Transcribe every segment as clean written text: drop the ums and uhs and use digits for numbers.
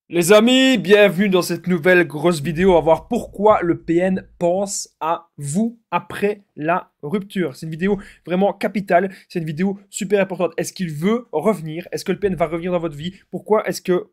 Les amis, bienvenue dans cette nouvelle grosse vidéo. On va voir pourquoi le PN pense à vous après la rupture. C'est une vidéo vraiment capitale. C'est une vidéo super importante. Est-ce qu'il veut revenir? Est-ce que le PN va revenir dans votre vie? Pourquoi est-ce que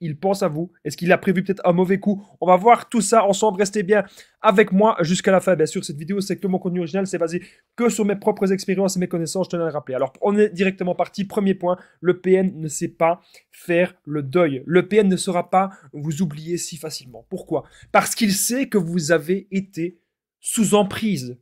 il pense à vous? Est-ce qu'il a prévu peut-être un mauvais coup? On va voir tout ça ensemble. Restez bien avec moi jusqu'à la fin. Bien sûr, cette vidéo, c'est que mon contenu original, c'est basé que sur mes propres expériences et mes connaissances. Je tenais à le rappeler. Alors, on est directement parti. Premier point, le PN ne sait pas faire le deuil. Le PN ne saura pas vous oublier si facilement. Pourquoi? Parce qu'il sait que vous avez été sous emprise.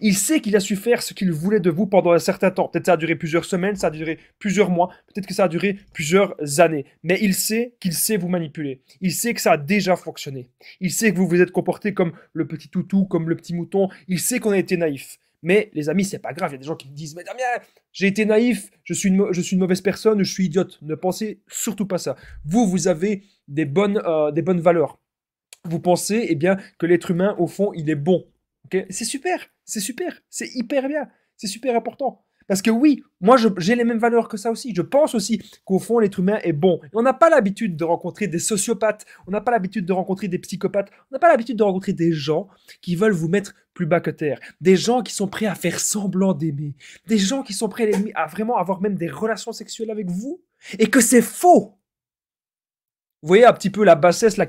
Il sait qu'il a su faire ce qu'il voulait de vous pendant un certain temps. Peut-être ça a duré plusieurs semaines, ça a duré plusieurs mois, peut-être que ça a duré plusieurs années. Mais il sait qu'il sait vous manipuler. Il sait que ça a déjà fonctionné. Il sait que vous vous êtes comporté comme le petit toutou, comme le petit mouton. Il sait qu'on a été naïf. Mais les amis, c'est pas grave. Il y a des gens qui me disent, mais Damien, j'ai été naïf, je suis une mauvaise personne, je suis idiote. Ne pensez surtout pas ça. Vous avez des bonnes valeurs. Vous pensez, eh bien, que l'être humain, au fond, il est bon. Okay, c'est super, c'est hyper bien, c'est super important. Parce que oui, moi j'ai les mêmes valeurs que ça aussi. Je pense aussi qu'au fond l'être humain est bon. Et on n'a pas l'habitude de rencontrer des sociopathes, on n'a pas l'habitude de rencontrer des psychopathes, on n'a pas l'habitude de rencontrer des gens qui veulent vous mettre plus bas que terre, des gens qui sont prêts à faire semblant d'aimer, des gens qui sont prêts à vraiment avoir même des relations sexuelles avec vous, et que c'est faux. Vous voyez un petit peu la bassesse,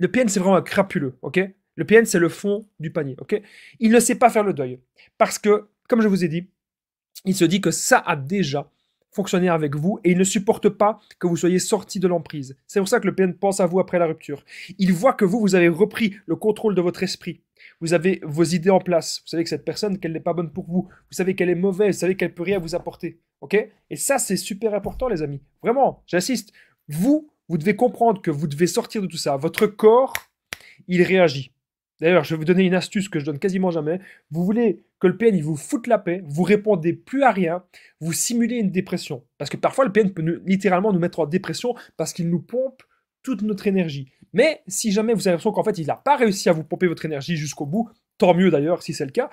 le PN, c'est vraiment un crapuleux, ok? Le PN, c'est le fond du panier, ok? Il ne sait pas faire le deuil. Parce que, comme je vous ai dit, il se dit que ça a déjà fonctionné avec vous et il ne supporte pas que vous soyez sorti de l'emprise. C'est pour ça que le PN pense à vous après la rupture. Il voit que vous avez repris le contrôle de votre esprit. Vous avez vos idées en place. Vous savez que cette personne, qu'elle n'est pas bonne pour vous. Vous savez qu'elle est mauvaise. Vous savez qu'elle peut rien vous apporter. Ok? Et ça, c'est super important, les amis. Vraiment, j'insiste. Vous devez comprendre que vous devez sortir de tout ça. Votre corps, il réagit. D'ailleurs, je vais vous donner une astuce que je donne quasiment jamais. Vous voulez que le PN il vous foute la paix, vous répondez plus à rien, vous simulez une dépression. Parce que parfois, le PN peut littéralement nous mettre en dépression parce qu'il nous pompe toute notre énergie. Mais si jamais vous avez l'impression qu'en fait, il n'a pas réussi à vous pomper votre énergie jusqu'au bout, tant mieux d'ailleurs si c'est le cas,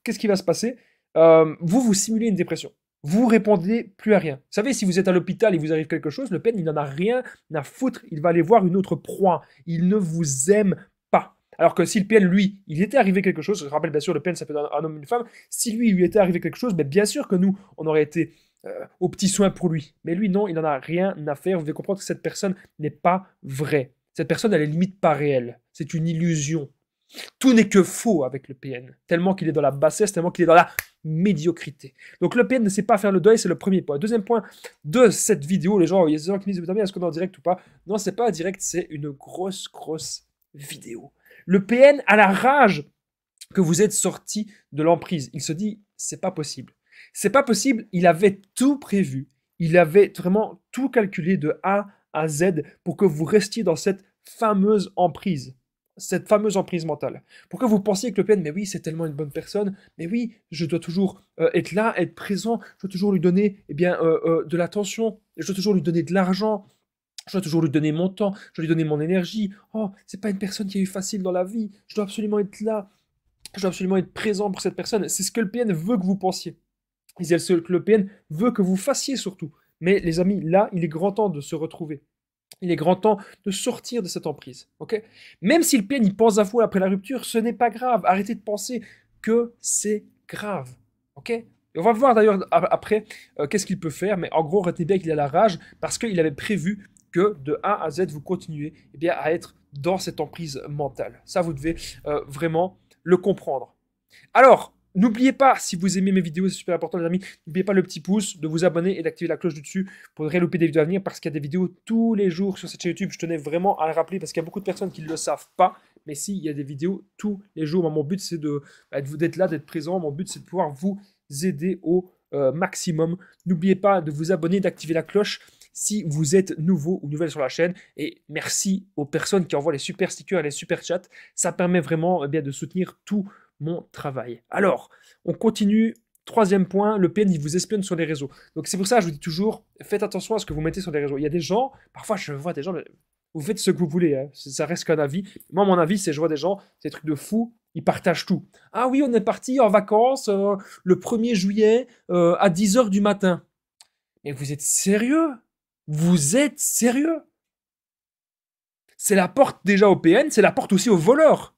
qu'est-ce qui va se passer? Vous simulez une dépression. Vous répondez plus à rien. Vous savez, si vous êtes à l'hôpital et vous arrive quelque chose, le PN, il n'en a rien à foutre. Il va aller voir une autre proie. Il ne vous aime pas. Alors que si le PN, lui, il était arrivé quelque chose, je rappelle bien sûr, le PN, ça peut être un homme, une femme, si lui, il lui était arrivé quelque chose, bien sûr que nous, on aurait été aux petits soins pour lui. Mais lui, non, il n'en a rien à faire. Vous devez comprendre que cette personne n'est pas vraie. Cette personne, elle est limite pas réelle. C'est une illusion. Tout n'est que faux avec le PN, tellement qu'il est dans la bassesse, tellement qu'il est dans la médiocrité. Donc le PN ne sait pas faire le deuil, c'est le premier point. Deuxième point de cette vidéo, les gens, il y a des gens qui me disent, est-ce qu'on est en direct ou pas? Non, c'est pas en direct, c'est une grosse vidéo. Le PN a la rage que vous êtes sorti de l'emprise. Il se dit, c'est pas possible. C'est pas possible, il avait tout prévu. Il avait vraiment tout calculé de A à Z pour que vous restiez dans cette fameuse emprise. Cette fameuse emprise mentale. Pourquoi vous pensiez que le PN, mais oui, c'est tellement une bonne personne, mais oui, je dois toujours être là, être présent, je dois toujours lui donner de l'attention, je dois toujours lui donner de l'argent, je dois toujours lui donner mon temps, je dois lui donner mon énergie. Oh, c'est pas une personne qui a eu facile dans la vie, je dois absolument être là, je dois absolument être présent pour cette personne. C'est ce que le PN veut que vous pensiez. C'est ce que le PN veut que vous fassiez surtout. Mais les amis, là, il est grand temps de se retrouver. Il est grand temps de sortir de cette emprise. Ok? Même si le PN il pense à vous après la rupture, ce n'est pas grave. Arrêtez de penser que c'est grave. Ok? Et on va voir d'ailleurs après qu'est-ce qu'il peut faire. Mais en gros, retenez bien qu'il a la rage parce qu'il avait prévu que de A à Z, vous continuez eh bien, à être dans cette emprise mentale. Ça, vous devez vraiment le comprendre. Alors, n'oubliez pas, si vous aimez mes vidéos, c'est super important les amis, n'oubliez pas le petit pouce, de vous abonner et d'activer la cloche du dessus pour ne rien louper des vidéos à venir parce qu'il y a des vidéos tous les jours sur cette chaîne YouTube. Je tenais vraiment à le rappeler parce qu'il y a beaucoup de personnes qui ne le savent pas. Mais si, il y a des vidéos tous les jours. Mon but, c'est d'être là, d'être présent. Mon but, c'est de pouvoir vous aider au maximum. N'oubliez pas de vous abonner, d'activer la cloche si vous êtes nouveau ou nouvelle sur la chaîne. Et merci aux personnes qui envoient les super stickers et les super chats. Ça permet vraiment de soutenir tout mon travail. Alors, on continue. Troisième point, le PN, il vous espionne sur les réseaux. Donc c'est pour ça que je vous dis toujours, faites attention à ce que vous mettez sur les réseaux. Il y a des gens, parfois je vois des gens, vous faites ce que vous voulez, hein. Ça reste qu'un avis. Moi, mon avis, c'est je vois des gens, c'est des trucs de fous, ils partagent tout. Ah oui, on est parti en vacances le 1er juillet à 10h du matin. Mais vous êtes sérieux? Vous êtes sérieux? C'est la porte déjà au PN, c'est la porte aussi au voleur.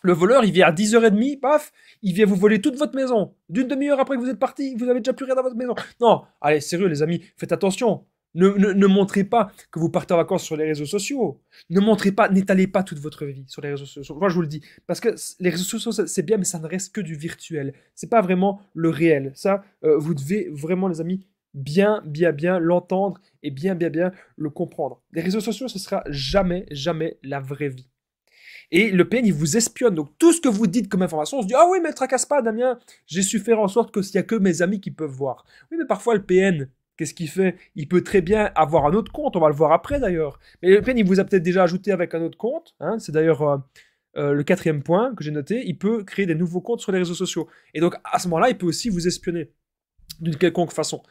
Le voleur, il vient à 10h30, paf, il vient vous voler toute votre maison. D'une demi-heure après que vous êtes parti, vous n'avez déjà plus rien dans votre maison. Non, allez, sérieux les amis, faites attention. Ne montrez pas que vous partez en vacances sur les réseaux sociaux. Ne montrez pas, n'étalez pas toute votre vie sur les réseaux sociaux. Moi, je vous le dis. Parce que les réseaux sociaux, c'est bien, mais ça ne reste que du virtuel. C'est pas vraiment le réel. Ça, vous devez vraiment, les amis, bien l'entendre et bien le comprendre. Les réseaux sociaux, ce sera jamais la vraie vie. Et le PN, il vous espionne. Donc, tout ce que vous dites comme information, on se dit, ah oui, mais ne tracasse pas, Damien. J'ai su faire en sorte qu'il n'y a que mes amis qui peuvent voir. Oui, mais parfois, le PN, qu'est-ce qu'il fait? Il peut très bien avoir un autre compte. On va le voir après, d'ailleurs. Mais le PN, il vous a peut-être déjà ajouté avec un autre compte. Hein. C'est d'ailleurs le 4e point que j'ai noté. Il peut créer des nouveaux comptes sur les réseaux sociaux. Et donc, à ce moment-là, il peut aussi vous espionner d'une quelconque façon.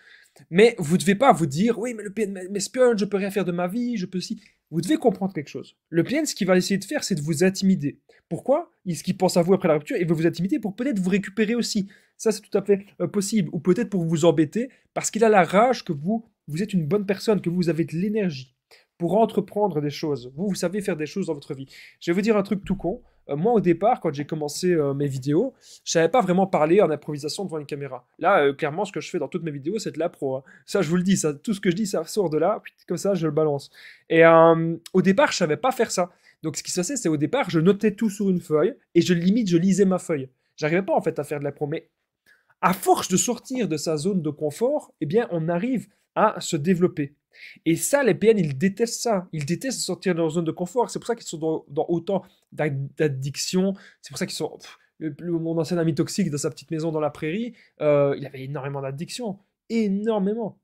Mais vous ne devez pas vous dire, oui, mais le PN m'espionne, je peux rien faire de ma vie, je peux aussi. Vous devez comprendre quelque chose. Le PN, ce qu'il va essayer de faire, c'est de vous intimider. Pourquoi? Ce qu'il pense à vous après la rupture, il veut vous intimider pour peut-être vous récupérer aussi. Ça, c'est tout à fait possible. Ou peut-être pour vous embêter, parce qu'il a la rage que vous êtes une bonne personne, que vous avez de l'énergie pour entreprendre des choses. Vous savez faire des choses dans votre vie. Je vais vous dire un truc tout con. Moi, au départ, quand j'ai commencé mes vidéos, je savais pas vraiment parler en improvisation devant une caméra. Là, clairement, ce que je fais dans toutes mes vidéos, c'est de l'impro. Hein. Ça, je vous le dis, ça, tout ce que je dis, ça sort de là, puis comme ça, je le balance. Et au départ, je savais pas faire ça. Donc, ce qui se passait, c'est au départ, je notais tout sur une feuille et je lisais ma feuille. J'arrivais pas en fait à faire de l'impro, mais à force de sortir de sa zone de confort, eh bien, on arrive à se développer. Et ça, les PN, ils détestent ça. Ils détestent sortir de leur zone de confort. C'est pour ça qu'ils sont dans autant d'addictions. C'est pour ça qu'ils sont... mon ancien ami toxique dans sa petite maison dans la prairie, il avait énormément d'addictions. Énormément.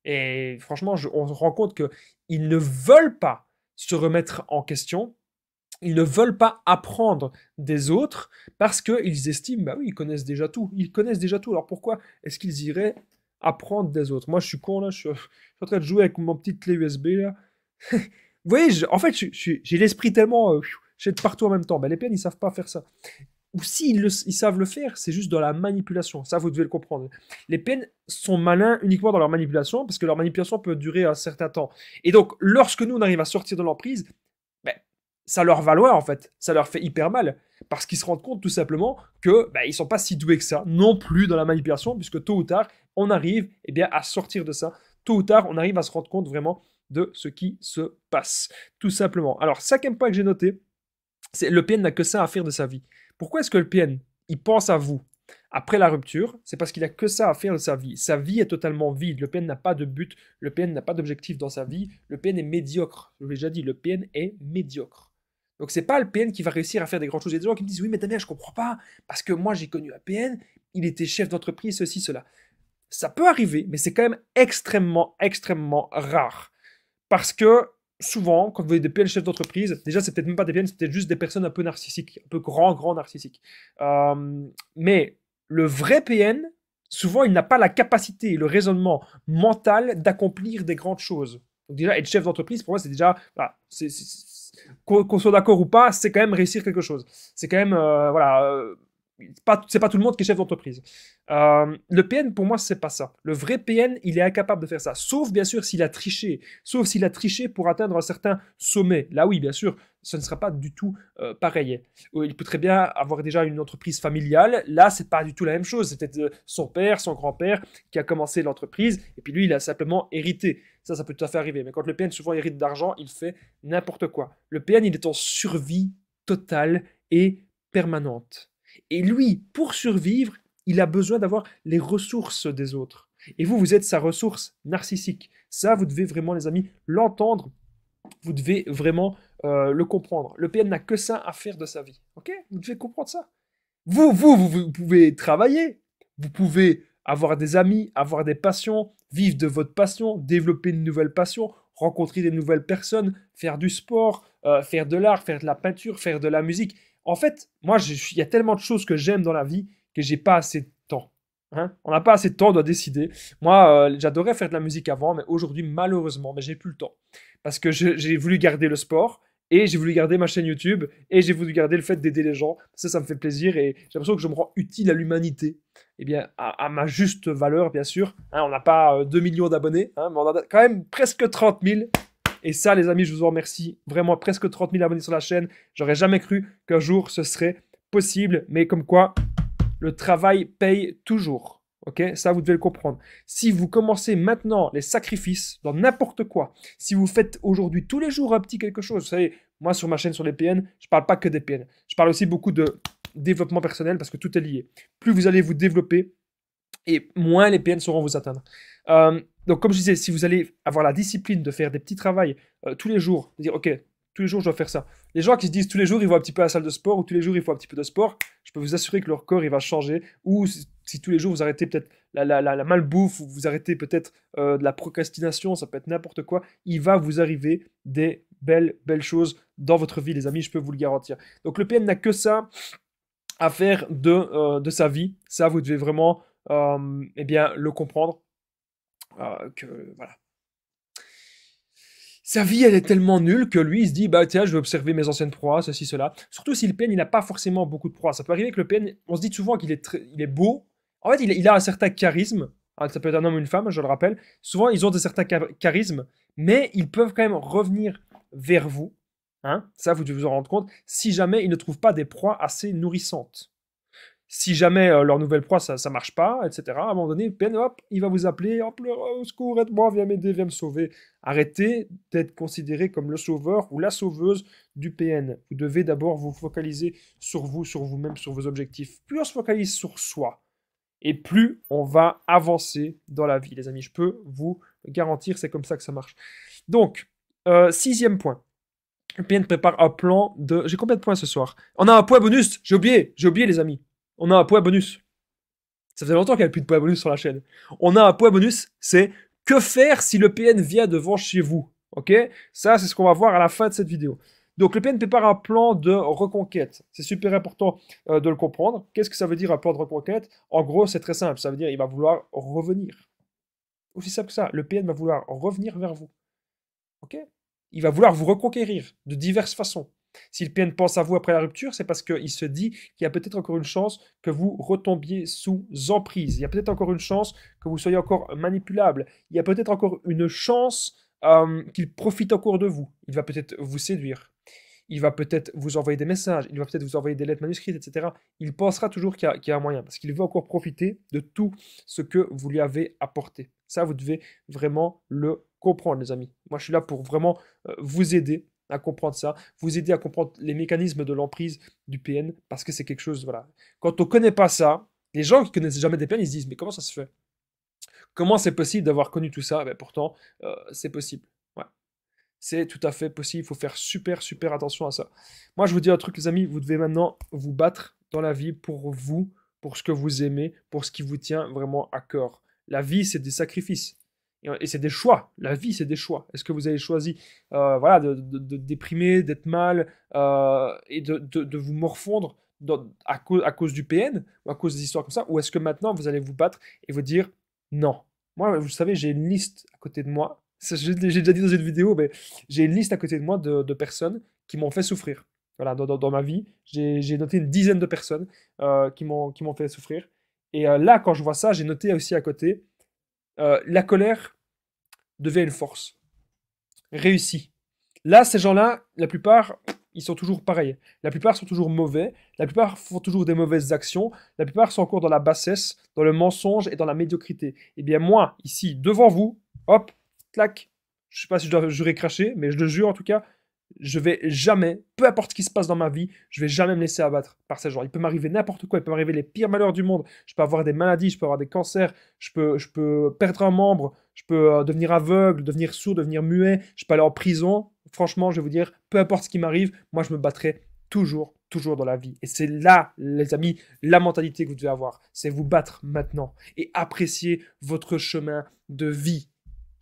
Et franchement, on se rend compte qu'ils ne veulent pas se remettre en question. Ils ne veulent pas apprendre des autres parce qu'ils estiment, bah oui, ils connaissent déjà tout. Ils connaissent déjà tout. Alors pourquoi est-ce qu'ils iraient apprendre des autres? Moi, je suis con là, je suis en train de jouer avec mon petite clé USB là. Vous voyez, en fait, j'ai l'esprit tellement. Je suis de partout en même temps. Ben, les PN, ils savent pas faire ça. Ou s'ils ils savent le faire, c'est juste dans la manipulation. Ça, vous devez le comprendre. Les PN sont malins uniquement dans leur manipulation parce que leur manipulation peut durer un certain temps. Et donc, lorsque nous, on arrive à sortir de l'emprise, ben, ça leur valoir en fait, ça leur fait hyper mal parce qu'ils se rendent compte tout simplement que ils sont pas si doués que ça non plus dans la manipulation puisque tôt ou tard on arrive bien à sortir de ça, tôt ou tard on arrive à se rendre compte vraiment de ce qui se passe tout simplement. Alors 5e point que j'ai noté, c'est le PN n'a que ça à faire de sa vie. Pourquoi est-ce que le PN il pense à vous après la rupture? C'est parce qu'il a que ça à faire de sa vie. Sa vie est totalement vide. Le PN n'a pas de but. Le PN n'a pas d'objectif dans sa vie. Le PN est médiocre. Je vous l'ai déjà dit, le PN est médiocre. Donc c'est pas le PN qui va réussir à faire des grandes choses. Il y a des gens qui me disent oui mais Damien je comprends pas parce que moi j'ai connu un PN, il était chef d'entreprise ceci cela. Ça peut arriver mais c'est quand même extrêmement rare parce que souvent quand vous voyez des PN chefs d'entreprise, déjà c'est peut-être même pas des PN, c'est peut-être juste des personnes un peu narcissiques, un peu grand narcissiques. Mais le vrai PN, souvent il n'a pas la capacité et le raisonnement mental d'accomplir des grandes choses. Donc déjà être chef d'entreprise pour moi c'est déjà voilà, qu'on soit d'accord ou pas, c'est quand même réussir quelque chose. C'est quand même, c'est pas tout le monde qui est chef d'entreprise. Le PN, pour moi, c'est pas ça. Le vrai PN, il est incapable de faire ça. Sauf, bien sûr, s'il a triché. Sauf s'il a triché pour atteindre un certain sommet. Là, oui, bien sûr, ce ne sera pas du tout pareil. Il peut très bien avoir déjà une entreprise familiale. Là, c'est pas du tout la même chose. C'est peut-être son père, son grand-père qui a commencé l'entreprise. Et puis lui, il a simplement hérité. Ça peut tout à fait arriver. Mais quand le PN souvent hérite d'argent, il fait n'importe quoi. Le PN, il est en survie totale et permanente. Et lui, pour survivre, il a besoin d'avoir les ressources des autres. Et vous êtes sa ressource narcissique. Ça, vous devez vraiment, les amis, l'entendre. Vous devez vraiment le comprendre. Le PN n'a que ça à faire de sa vie. Ok? Vous devez comprendre ça. Vous pouvez travailler. Vous pouvez avoir des amis, avoir des passions, vivre de votre passion, développer une nouvelle passion, rencontrer des nouvelles personnes, faire du sport, faire de l'art, faire de la peinture, faire de la musique. En fait, moi, il y a tellement de choses que j'aime dans la vie que j'ai pas assez de temps. Hein? On n'a pas assez de temps, on doit décider. Moi, j'adorais faire de la musique avant, mais aujourd'hui, malheureusement, j'ai plus le temps. Parce que j'ai voulu garder le sport, Et j'ai voulu garder ma chaîne YouTube et j'ai voulu garder le fait d'aider les gens. Ça me fait plaisir et j'ai l'impression que je me rends utile à l'humanité. Eh bien, à ma juste valeur, bien sûr. Hein, on n'a pas 2 millions d'abonnés, hein, mais on a quand même presque 30 000. Et ça, les amis, je vous en remercie. Vraiment, presque 30 000 abonnés sur la chaîne. J'aurais jamais cru qu'un jour ce serait possible. Mais comme quoi, le travail paye toujours. Ok, ça, vous devez le comprendre. Si vous commencez maintenant les sacrifices dans n'importe quoi, si vous faites aujourd'hui tous les jours un petit quelque chose, vous savez, moi sur ma chaîne sur les PN, je parle pas que des PN. Je parle aussi beaucoup de développement personnel parce que tout est lié. Plus vous allez vous développer et moins les PN sauront vous atteindre. Donc, comme je disais, si vous allez avoir la discipline de faire des petits travails tous les jours, de dire, ok, tous les jours, je dois faire ça. Les gens qui se disent tous les jours, ils vont un petit peu à la salle de sport ou tous les jours, ils font un petit peu de sport, je peux vous assurer que leur corps, il va changer. Ou si tous les jours, vous arrêtez peut-être la malbouffe ou vous arrêtez peut-être de la procrastination, ça peut être n'importe quoi, il va vous arriver des belles choses dans votre vie, les amis, je peux vous le garantir. Donc, le PN n'a que ça à faire de sa vie. Ça, vous devez vraiment eh bien, le comprendre. Que voilà. Sa vie, elle est tellement nulle que lui, il se dit, bah tiens, je vais observer mes anciennes proies, ceci, cela. Surtout si le PN, il n'a pas forcément beaucoup de proies. Ça peut arriver que le PN, on se dit souvent qu'il est, il est beau. En fait, il a un certain charisme. Hein, ça peut être un homme ou une femme, je le rappelle. Souvent, ils ont de certains charismes, mais ils peuvent quand même revenir vers vous. Hein, ça, vous devez vous en rendre compte, si jamais ils ne trouvent pas des proies assez nourrissantes. Si jamais leur nouvelle proie, ça marche pas, etc., à un moment donné, Ben, hop, il va vous appeler, hop, au secours, aide-moi, viens m'aider, viens me sauver. Arrêtez d'être considéré comme le sauveur ou la sauveuse du PN. Vous devez d'abord vous focaliser sur vous, sur vous-même, sur vos objectifs. Plus on se focalise sur soi, et plus on va avancer dans la vie, les amis. Je peux vous le garantir, c'est comme ça que ça marche. Donc, 6e point. Le PN prépare un plan de... J'ai combien de points ce soir? On a un point bonus, j'ai oublié, les amis. On a un point bonus. Ça faisait longtemps qu'il n'y avait plus de points bonus sur la chaîne. On a un point bonus, c'est que faire si le PN vient devant chez vous. Ok? Ça, c'est ce qu'on va voir à la fin de cette vidéo. Donc, le PN prépare un plan de reconquête. C'est super important de le comprendre. Qu'est-ce que ça veut dire un plan de reconquête? En gros, c'est très simple. Ça veut dire qu'il va vouloir revenir. Aussi simple que ça. Le PN va vouloir revenir vers vous. Ok? Il va vouloir vous reconquérir de diverses façons. Si le PN pense à vous après la rupture, c'est parce qu'il se dit qu'il y a peut-être encore une chance que vous retombiez sous emprise. Il y a peut-être encore une chance que vous soyez encore manipulable. Il y a peut-être encore une chance qu'il profite encore de vous. Il va peut-être vous séduire. Il va peut-être vous envoyer des messages. Il va peut-être vous envoyer des lettres manuscrites, etc. Il pensera toujours qu'il y a un moyen parce qu'il veut encore profiter de tout ce que vous lui avez apporté. Ça, vous devez vraiment le comprendre, les amis. Moi, je suis là pour vraiment vous aider à comprendre ça, vous aider à comprendre les mécanismes de l'emprise du PN, parce que c'est quelque chose, voilà. Quand on ne connaît pas ça, les gens qui connaissent jamais des PN, ils se disent, mais comment ça se fait? Comment c'est possible d'avoir connu tout ça? Ben, pourtant, c'est possible. Ouais. C'est tout à fait possible, il faut faire super attention à ça. Moi, je vous dis un truc, les amis, vous devez maintenant vous battre dans la vie pour vous, pour ce que vous aimez, pour ce qui vous tient vraiment à cœur. La vie, c'est des sacrifices. Et c'est des choix. La vie, c'est des choix. Est-ce que vous avez choisi voilà, de déprimer, d'être mal et de vous morfondre à cause du PN ou à cause des histoires comme ça? Ou est-ce que maintenant, vous allez vous battre et vous dire non? Moi, vous savez, j'ai une liste à côté de moi. J'ai déjà dit dans une vidéo, mais j'ai une liste à côté de moi de personnes qui m'ont fait souffrir. Voilà, dans ma vie, j'ai noté une dizaine de personnes qui m'ont fait souffrir. Et là, quand je vois ça, j'ai noté aussi à côté, la colère devient une force. Réussi. Là, ces gens-là, la plupart, ils sont toujours pareils. La plupart sont toujours mauvais. La plupart font toujours des mauvaises actions. La plupart sont encore dans la bassesse, dans le mensonge et dans la médiocrité. Eh bien, moi, ici, devant vous, hop, clac. Je sais pas si je dois jurer cracher, mais je le jure en tout cas, je vais jamais, peu importe ce qui se passe dans ma vie, je vais jamais me laisser abattre par ces gens. Il peut m'arriver n'importe quoi, il peut m'arriver les pires malheurs du monde. Je peux avoir des maladies, je peux avoir des cancers, je peux perdre un membre, je peux devenir aveugle, devenir sourd, devenir muet, je peux aller en prison. Franchement, je vais vous dire, peu importe ce qui m'arrive, moi je me battrai toujours dans la vie. Et c'est là, les amis, la mentalité que vous devez avoir. C'est vous battre maintenant et apprécier votre chemin de vie.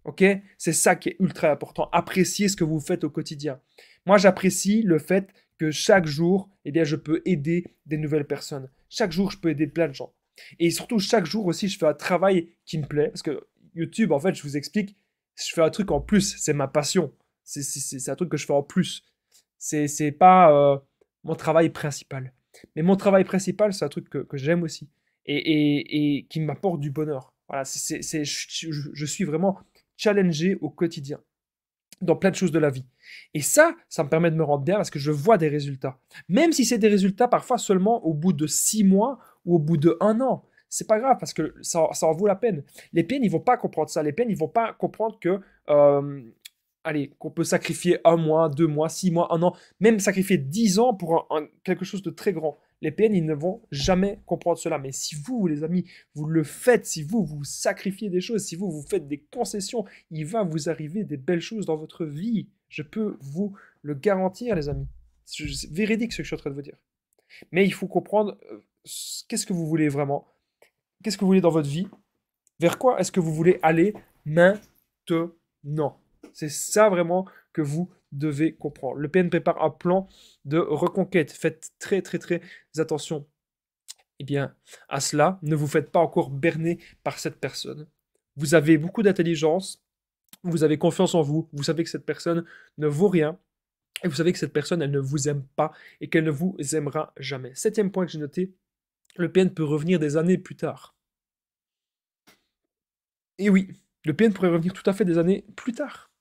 Ok? C'est ça qui est ultra important. Appréciez ce que vous faites au quotidien. Moi, j'apprécie le fait que chaque jour, eh bien, je peux aider des nouvelles personnes. Chaque jour, je peux aider plein de gens. Et surtout, chaque jour aussi, je fais un travail qui me plaît. Parce que YouTube, en fait, je vous explique, je fais un truc en plus. C'est ma passion. C'est un truc que je fais en plus. C'est pas mon travail principal. Mais mon travail principal, c'est un truc que j'aime aussi et qui m'apporte du bonheur. Voilà, je suis vraiment challengé au quotidien dans plein de choses de la vie. Et ça me permet de me rendre bien parce que je vois des résultats. Même si c'est des résultats parfois seulement au bout de 6 mois ou au bout de 1 an. C'est pas grave parce que ça en vaut la peine. Les PN, ils vont pas comprendre ça. Les PN, ils vont pas comprendre que, allez, qu'on peut sacrifier 1 mois, 2 mois, 6 mois, 1 an, même sacrifier 10 ans pour quelque chose de très grand. Les PN, ils ne vont jamais comprendre cela. Mais si vous, les amis, vous le faites, si vous sacrifiez des choses, si vous faites des concessions, il va vous arriver des belles choses dans votre vie. Je peux vous le garantir, les amis. C'est véridique ce que je suis en train de vous dire. Mais il faut comprendre qu'est-ce que vous voulez vraiment. Qu'est-ce que vous voulez dans votre vie. Vers quoi est-ce que vous voulez aller maintenant. C'est ça vraiment que vous devez comprendre. Le PN prépare un plan de reconquête. Faites très très très attention à cela. Ne vous faites pas encore berner par cette personne. Vous avez beaucoup d'intelligence, vous avez confiance en vous, vous savez que cette personne ne vaut rien, et vous savez que cette personne, elle ne vous aime pas, et qu'elle ne vous aimera jamais. 7e point que j'ai noté, le PN peut revenir des années plus tard. Et oui, le PN pourrait revenir tout à fait des années plus tard.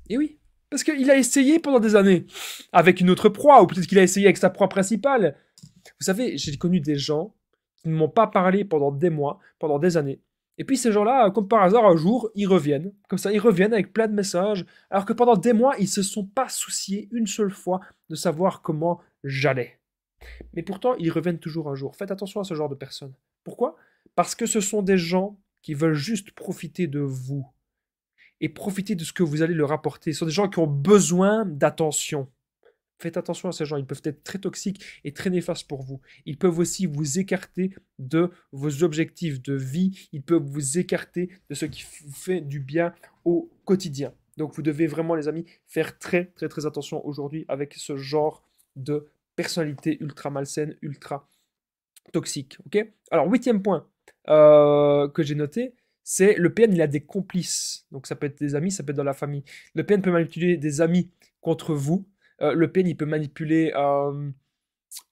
Et oui, parce qu'il a essayé pendant des années, avec une autre proie, ou peut-être qu'il a essayé avec sa proie principale. Vous savez, j'ai connu des gens qui ne m'ont pas parlé pendant des mois, pendant des années. Et puis ces gens-là, comme par hasard, un jour, ils reviennent. Comme ça, ils reviennent avec plein de messages. Alors que pendant des mois, ils ne se sont pas souciés une seule fois de savoir comment j'allais. Mais pourtant, ils reviennent toujours un jour. Faites attention à ce genre de personnes. Pourquoi? Parce que ce sont des gens qui veulent juste profiter de vous. Et profiter de ce que vous allez leur apporter. Ce sont des gens qui ont besoin d'attention. Faites attention à ces gens, ils peuvent être très toxiques et très néfastes pour vous. Ils peuvent aussi vous écarter de vos objectifs de vie, ils peuvent vous écarter de ce qui vous fait du bien au quotidien. Donc vous devez vraiment, les amis, faire très très très attention aujourd'hui avec ce genre de personnalité ultra malsaine, ultra toxique. Ok. Alors, 8e point que j'ai noté, c'est le PN, il a des complices. Donc ça peut être des amis, ça peut être dans la famille. Le PN peut manipuler des amis contre vous. Le PN, il peut manipuler,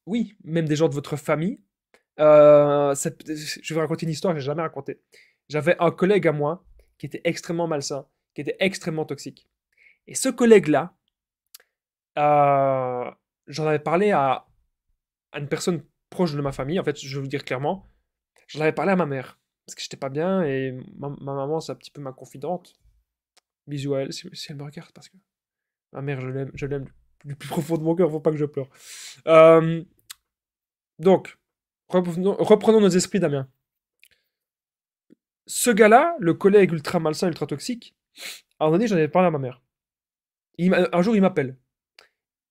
oui, même des gens de votre famille. Je vais raconter une histoire que je n'ai jamais racontée. J'avais un collègue à moi qui était extrêmement malsain, qui était extrêmement toxique. Et ce collègue-là, j'en avais parlé à une personne proche de ma famille. En fait, je vais vous dire clairement, j'en avais parlé à ma mère. Parce que j'étais pas bien et ma maman, c'est un petit peu ma confidente. Bisous à elle si elle me regarde parce que ma mère, je l'aime du plus profond de mon cœur, faut pas que je pleure. Donc, reprenons nos esprits, Damien. Ce gars-là, le collègue ultra malsain, ultra toxique, à un moment donné, j'en avais parlé à ma mère. Un jour, il m'appelle.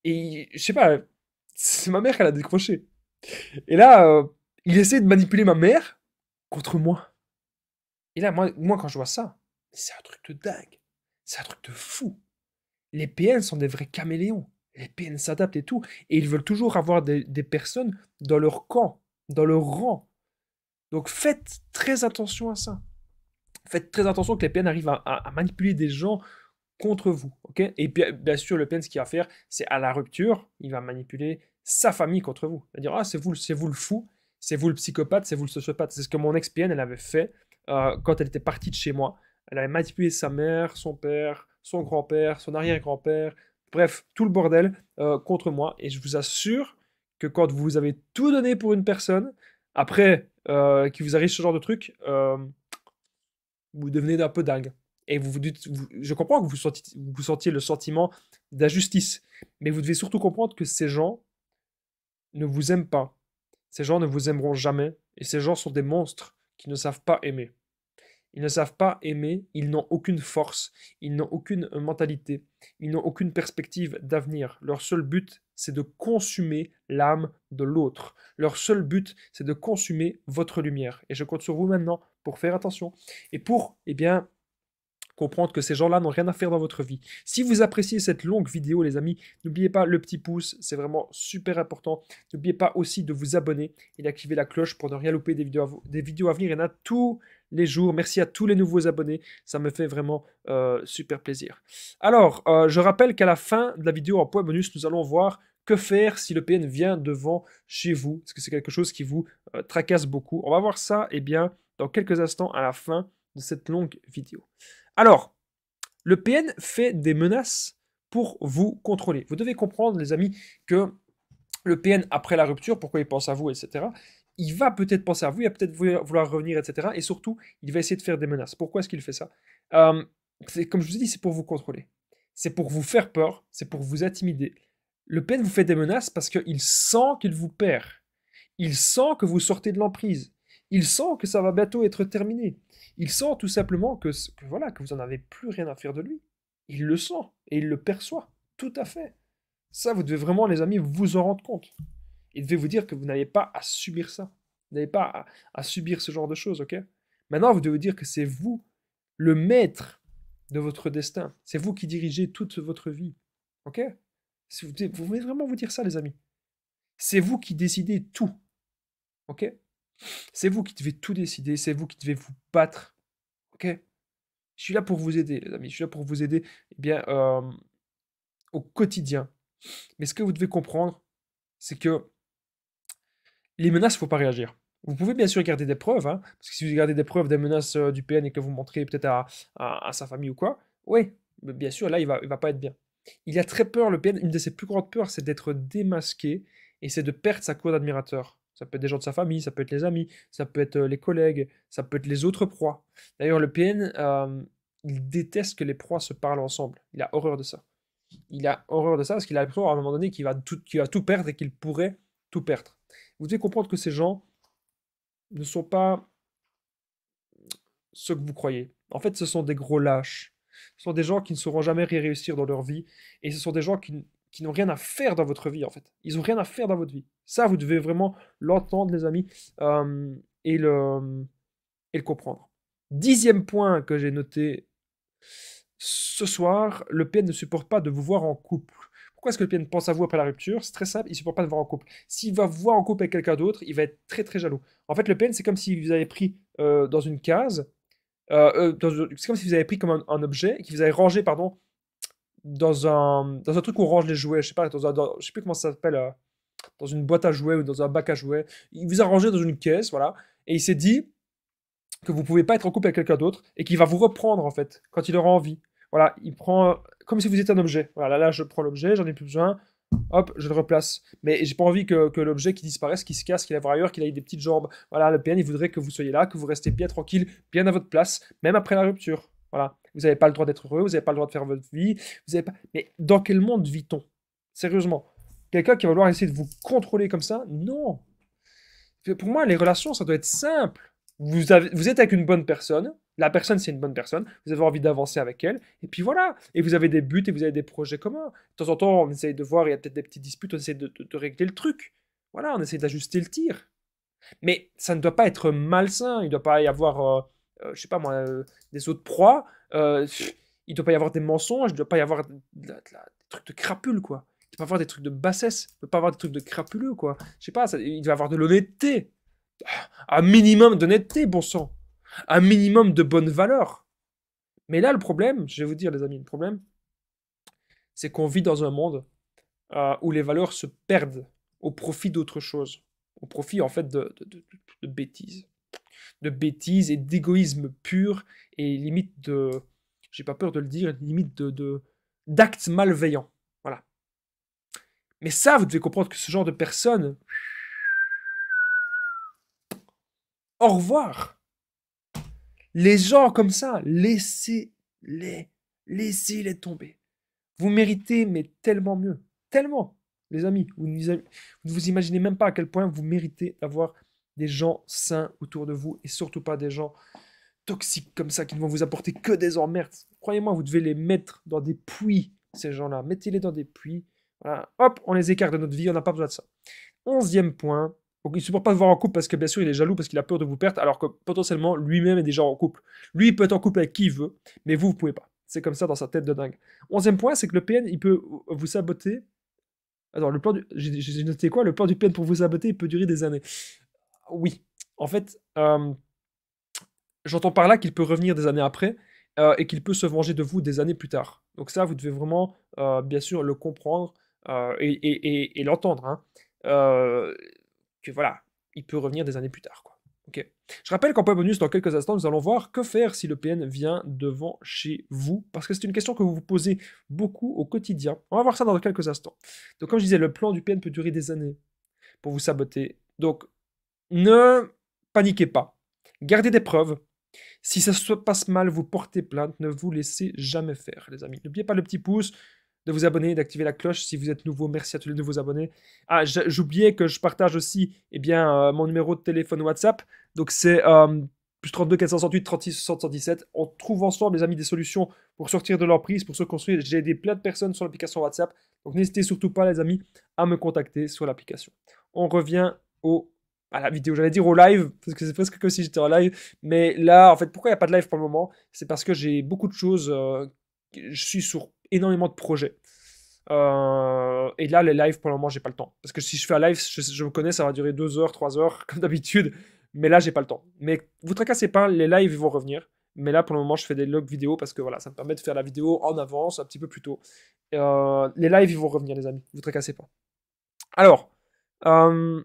Et je sais pas, c'est ma mère qui a décroché. Et là, il essaie de manipuler ma mère contre moi. Et là, moi quand je vois ça, c'est un truc de dingue. C'est un truc de fou. Les PN sont des vrais caméléons. Les PN s'adaptent et tout. Et ils veulent toujours avoir des personnes dans leur camp, dans leur rang. Donc faites très attention à ça. Faites très attention que les PN arrivent à manipuler des gens contre vous. Ok. Et bien sûr, le PN, ce qu'il va faire, c'est à la rupture, il va manipuler sa famille contre vous. Il va dire, ah, c'est vous le fou, c'est vous le psychopathe, c'est vous le sociopathe. C'est ce que mon ex-PN, elle avait fait quand elle était partie de chez moi. Elle avait manipulé sa mère, son père, son grand-père, son arrière-grand-père, bref, tout le bordel contre moi. Et je vous assure que quand vous avez tout donné pour une personne, après qu'il vous arrive ce genre de truc, vous devenez un peu dingue. Et vous vous dites, je comprends que vous sentiez le sentiment d'injustice, mais vous devez surtout comprendre que ces gens ne vous aiment pas. Ces gens ne vous aimeront jamais, et ces gens sont des monstres qui ne savent pas aimer. Ils ne savent pas aimer, ils n'ont aucune force, ils n'ont aucune mentalité, ils n'ont aucune perspective d'avenir. Leur seul but, c'est de consumer l'âme de l'autre. Leur seul but, c'est de consumer votre lumière. Et je compte sur vous maintenant pour faire attention et pour, comprendre que ces gens-là n'ont rien à faire dans votre vie. Si vous appréciez cette longue vidéo, les amis, n'oubliez pas le petit pouce, c'est vraiment super important. N'oubliez pas aussi de vous abonner et d'activer la cloche pour ne rien louper des vidéos à venir. Il y en a tous les jours. Merci à tous les nouveaux abonnés. Ça me fait vraiment super plaisir. Alors, je rappelle qu'à la fin de la vidéo en point bonus, nous allons voir que faire si le PN vient devant chez vous. Est-ce que c'est quelque chose qui vous tracasse beaucoup? On va voir ça, eh bien, dans quelques instants à la fin de cette longue vidéo. Alors, le PN fait des menaces pour vous contrôler. Vous devez comprendre, les amis, que le PN, après la rupture, pourquoi il pense à vous, etc., il va peut-être penser à vous, il va peut-être vouloir revenir, etc. Et surtout, il va essayer de faire des menaces. Pourquoi est-ce qu'il fait ça? Comme je vous ai dit, c'est pour vous contrôler. C'est pour vous faire peur, c'est pour vous intimider. Le PN vous fait des menaces parce qu'il sent qu'il vous perd. Il sent que vous sortez de l'emprise. Il sent que ça va bientôt être terminé. Il sent tout simplement voilà, que vous n'en avez plus rien à faire de lui. Il le sent et il le perçoit. Tout à fait. Ça, vous devez vraiment, les amis, vous en rendre compte. Il devait vous dire que vous n'avez pas à subir ça. Vous n'avez pas à subir ce genre de choses, ok? Maintenant, vous devez vous dire que c'est vous, le maître de votre destin. C'est vous qui dirigez toute votre vie, ok? Vous devez vraiment vous dire ça, les amis. C'est vous qui décidez tout, ok? C'est vous qui devez tout décider, c'est vous qui devez vous battre, ok? Je suis là pour vous aider, les amis. Je suis là pour vous aider, eh bien, au quotidien. Mais ce que vous devez comprendre, c'est que les menaces, il ne faut pas réagir. Vous pouvez bien sûr garder des preuves, hein, parce que si vous gardez des preuves des menaces du PN et que vous montrez peut-être à sa famille ou quoi, oui, bien sûr, là, il va pas être bien. Il a très peur, le PN, une de ses plus grandes peurs, c'est d'être démasqué et c'est de perdre sa cour d'admirateurs. Ça peut être des gens de sa famille, ça peut être les amis, ça peut être les collègues, ça peut être les autres proies. D'ailleurs, le PN, il déteste que les proies se parlent ensemble. Il a horreur de ça. Il a horreur de ça parce qu'il a l'impression à un moment donné qu'il va tout perdre et qu'il pourrait tout perdre. Vous devez comprendre que ces gens ne sont pas ce que vous croyez. En fait, ce sont des gros lâches. Ce sont des gens qui ne sauront jamais réussir dans leur vie. Et ce sont des gens qui n'ont rien à faire dans votre vie, en fait. Ils n'ont rien à faire dans votre vie. Ça, vous devez vraiment l'entendre, les amis, euh, et, le, et le comprendre. 10e point que j'ai noté ce soir, le PN ne supporte pas de vous voir en couple. Pourquoi est-ce que le PN pense à vous après la rupture? C'est très simple, il ne supporte pas de vous voir en couple. S'il va vous voir en couple avec quelqu'un d'autre, il va être très très jaloux. En fait, le PN, c'est comme si vous avez pris dans une case, c'est comme si vous avez pris comme un objet, et qui vous avez rangé, pardon, dans un truc où on range les jouets, je sais pas, je sais plus comment ça s'appelle, dans une boîte à jouets ou dans un bac à jouets. Il vous a rangé dans une caisse, voilà, et il s'est dit que vous pouvez pas être en couple avec quelqu'un d'autre et qu'il va vous reprendre en fait quand il aura envie. Voilà, il prend comme si vous étiez un objet. Voilà, là je prends l'objet, j'en ai plus besoin. Hop, je le replace. Mais j'ai pas envie que l'objet qui disparaisse, qui se casse, qu'il aille voir ailleurs, qu'il ait des petites jambes. Voilà, le PN, il voudrait que vous soyez là, que vous restez bien tranquille, bien à votre place, même après la rupture. Voilà. Vous n'avez pas le droit d'être heureux, vous n'avez pas le droit de faire votre vie. Vous avez pas... Mais dans quel monde vit-on? Sérieusement. Quelqu'un qui va vouloir essayer de vous contrôler comme ça? Non. Pour moi, les relations, ça doit être simple. Vous êtes avec une bonne personne, la personne c'est une bonne personne, vous avez envie d'avancer avec elle, et puis voilà. Et vous avez des buts et vous avez des projets communs. De temps en temps, on essaye de voir, il y a peut-être des petites disputes, on essaie de régler le truc. Voilà, on essaie d'ajuster le tir. Mais ça ne doit pas être malsain, il ne doit pas y avoir, je sais pas moi, des autres proies, il ne doit pas y avoir des mensonges, il ne doit pas y avoir des trucs de crapule, quoi. Il ne doit pas y avoir des trucs de bassesse, il ne doit pas y avoir des trucs de crapuleux, quoi. Je sais pas, il doit y avoir de l'honnêteté. Un minimum d'honnêteté, bon sang. Un minimum de bonne valeur. Mais là, le problème, je vais vous dire, les amis, le problème, c'est qu'on vit dans un monde où les valeurs se perdent au profit d'autre chose. Au profit, en fait, de bêtises. De bêtises et d'égoïsme pur et limite de. J'ai pas peur de le dire, limite d'actes malveillants. Voilà. Mais ça, vous devez comprendre que ce genre de personnes. Au revoir. Les gens comme ça, laissez-les. Laissez-les tomber. Vous méritez, mais tellement mieux. Tellement, les amis. Vous ne vous imaginez même pas à quel point vous méritez d'avoir des gens sains autour de vous et surtout pas des gens toxiques comme ça qui ne vont vous apporter que des emmerdes. Croyez-moi, vous devez les mettre dans des puits, ces gens-là. Mettez-les dans des puits. Voilà. Hop, on les écarte de notre vie, on n'a pas besoin de ça. 11e point. Donc, il ne supporte pas de voir en couple parce que bien sûr il est jaloux parce qu'il a peur de vous perdre alors que potentiellement lui-même est déjà en couple. Lui il peut être en couple avec qui il veut, mais vous pouvez pas. C'est comme ça dans sa tête de dingue. 11e point, c'est que le PN il peut vous saboter. Alors le plan du... J'ai noté quoi? Le plan du PN pour vous saboter il peut durer des années. Oui. En fait, J'entends par là qu'il peut revenir des années après et qu'il peut se venger de vous des années plus tard. Donc ça, vous devez vraiment, bien sûr, le comprendre et l'entendre, hein. Euh, que voilà, il peut revenir des années plus tard, quoi. Ok. Je rappelle qu'en point bonus, dans quelques instants, nous allons voir que faire si le PN vient devant chez vous, parce que c'est une question que vous vous posez beaucoup au quotidien. On va voir ça dans quelques instants. Donc comme je disais, le plan du PN peut durer des années pour vous saboter. Donc ne paniquez pas. Gardez des preuves. Si ça se passe mal, vous portez plainte. Ne vous laissez jamais faire, les amis. N'oubliez pas le petit pouce, de vous abonner, d'activer la cloche si vous êtes nouveau. Merci à tous les nouveaux abonnés. Ah, j'oubliais que je partage aussi mon numéro de téléphone WhatsApp. Donc c'est plus 32 468 36 77. On trouve ensemble, les amis, des solutions pour sortir de l'emprise, pour se construire. J'ai aidé plein de personnes sur l'application WhatsApp. Donc n'hésitez surtout pas, les amis, à me contacter sur l'application. On revient à la vidéo, j'allais dire au live, parce que c'est presque comme si j'étais en live. Mais là, en fait, pourquoi il n'y a pas de live pour le moment? C'est parce que j'ai beaucoup de choses. Je suis sur énormément de projets. Et là, les lives, pour le moment, j'ai pas le temps. Parce que si je fais un live, je me connais, ça va durer 2 heures, 3 heures, comme d'habitude. Mais là, j'ai pas le temps. Mais vous tracassez pas, les lives ils vont revenir. Mais là, pour le moment, je fais des logs vidéo parce que voilà, ça me permet de faire la vidéo en avance, un petit peu plus tôt. Les lives, ils vont revenir, les amis. Vous tracassez pas. Alors, euh,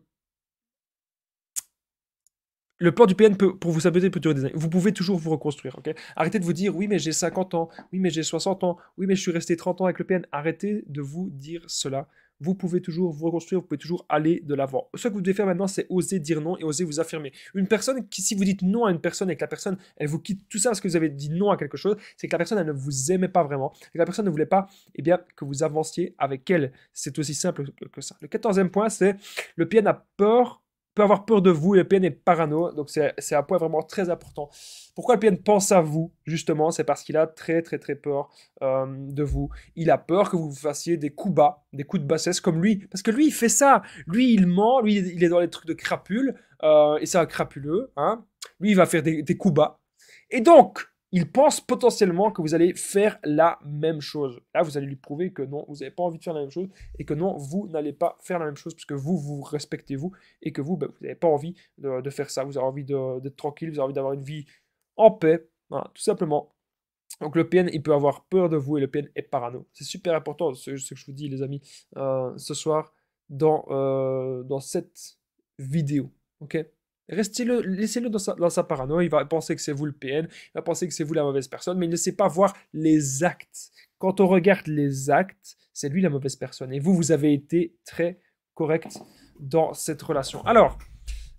le plan du PN pour vous saboter peut durer des années. Vous pouvez toujours vous reconstruire, ok? Arrêtez de vous dire, oui, mais j'ai 50 ans, oui, mais j'ai 60 ans, oui, mais je suis resté 30 ans avec le PN. Arrêtez de vous dire cela. Vous pouvez toujours vous reconstruire, vous pouvez toujours aller de l'avant. Ce que vous devez faire maintenant, c'est oser dire non et oser vous affirmer. Une personne qui, si vous dites non à une personne et que la personne, elle vous quitte tout ça parce que vous avez dit non à quelque chose, c'est que la personne, elle ne vous aimait pas vraiment, et que la personne ne voulait pas, eh bien, que vous avanciez avec elle. C'est aussi simple que ça. Le 14e point, c'est le PN a peur peut avoir peur de vous et le PN est parano. Donc c'est un point vraiment très important. Pourquoi le PN pense à vous, justement? C'est parce qu'il a très très très peur de vous. Il a peur que vous fassiez des coups bas, des coups de bassesse comme lui. Parce que lui, il fait ça. Lui, il ment. Lui, il est dans les trucs de crapule. Et c'est un crapuleux. Hein. Lui, il va faire des coups bas. Et donc, il pense potentiellement que vous allez faire la même chose. Là, vous allez lui prouver que non, vous n'avez pas envie de faire la même chose et que non, vous n'allez pas faire la même chose parce que vous, vous respectez vous et que vous, ben, vous n'avez pas envie de faire ça. Vous avez envie d'être tranquille, vous avez envie d'avoir une vie en paix, voilà, tout simplement. Donc le PN, il peut avoir peur de vous et le PN est parano. C'est super important ce que je vous dis, les amis, ce soir dans cette vidéo. Ok? Restez-le, laissez-le dans sa parano. Il va penser que c'est vous le PN, il va penser que c'est vous la mauvaise personne, mais il ne sait pas voir les actes. Quand on regarde les actes, c'est lui la mauvaise personne. Et vous, vous avez été très correct dans cette relation. Alors,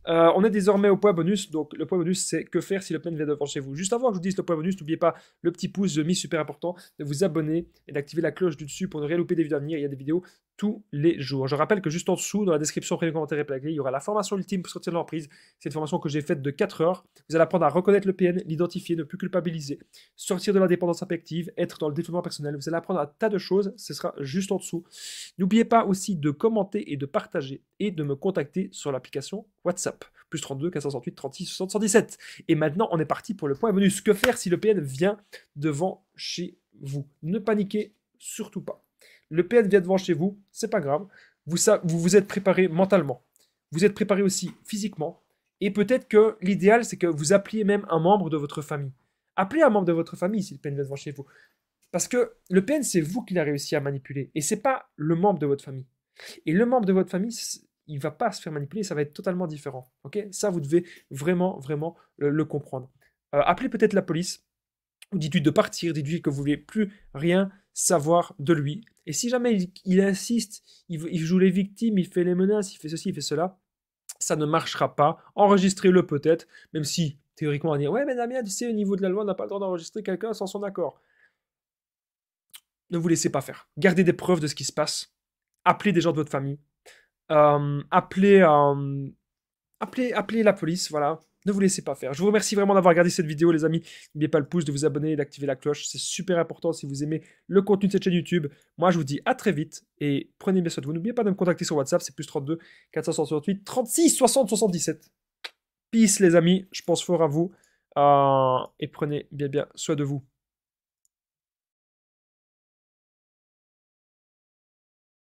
on est désormais au point bonus. Donc, le point bonus, c'est que faire si le PN vient devant chez vous. Juste avant que je vous dise le point bonus, n'oubliez pas le petit pouce, mis super important, de vous abonner et d'activer la cloche du dessus pour ne rien louper des vidéos à venir. Il y a des vidéos tous les jours. Je rappelle que juste en dessous, dans la description, après les commentaires et plaqués, il y aura la formation ultime pour sortir de l'emprise. C'est une formation que j'ai faite de 4 heures. Vous allez apprendre à reconnaître le PN, l'identifier, ne plus culpabiliser, sortir de la dépendance affective, être dans le développement personnel. Vous allez apprendre un tas de choses. Ce sera juste en dessous. N'oubliez pas aussi de commenter et de partager et de me contacter sur l'application WhatsApp. Plus 32 468 36 60 117. Et maintenant, on est parti pour le point bonus. Que faire si le PN vient devant chez vous? Ne paniquez surtout pas. Le PN vient devant chez vous, c'est pas grave. Vous êtes préparé mentalement. Vous êtes préparé aussi physiquement. Et peut-être que l'idéal, c'est que vous appeliez même un membre de votre famille. Appelez un membre de votre famille si le PN vient devant chez vous. Parce que le PN, c'est vous qui l'avez réussi à manipuler. Et c'est pas le membre de votre famille. Et le membre de votre famille, il va pas se faire manipuler, ça va être totalement différent. Ok? Ça, vous devez vraiment, vraiment le comprendre. Appelez peut-être la police, ou dites-lui de partir, dites-lui que vous ne voulez plus rien savoir de lui. Et si jamais il insiste, il joue les victimes, il fait les menaces, il fait ceci, il fait cela, ça ne marchera pas. Enregistrez-le peut-être, même si théoriquement on va dire ouais mais Damien, tu sais, au niveau de la loi, on n'a pas le droit d'enregistrer quelqu'un sans son accord. Ne vous laissez pas faire. Gardez des preuves de ce qui se passe. Appelez des gens de votre famille. Appelez la police, voilà. Ne vous laissez pas faire. Je vous remercie vraiment d'avoir regardé cette vidéo, les amis. N'oubliez pas le pouce, de vous abonner et d'activer la cloche. C'est super important si vous aimez le contenu de cette chaîne YouTube. Moi, je vous dis à très vite et prenez bien soin de vous. N'oubliez pas de me contacter sur WhatsApp, c'est plus 32 468 36 60 77. Peace, les amis. Je pense fort à vous. Et prenez bien soin de vous.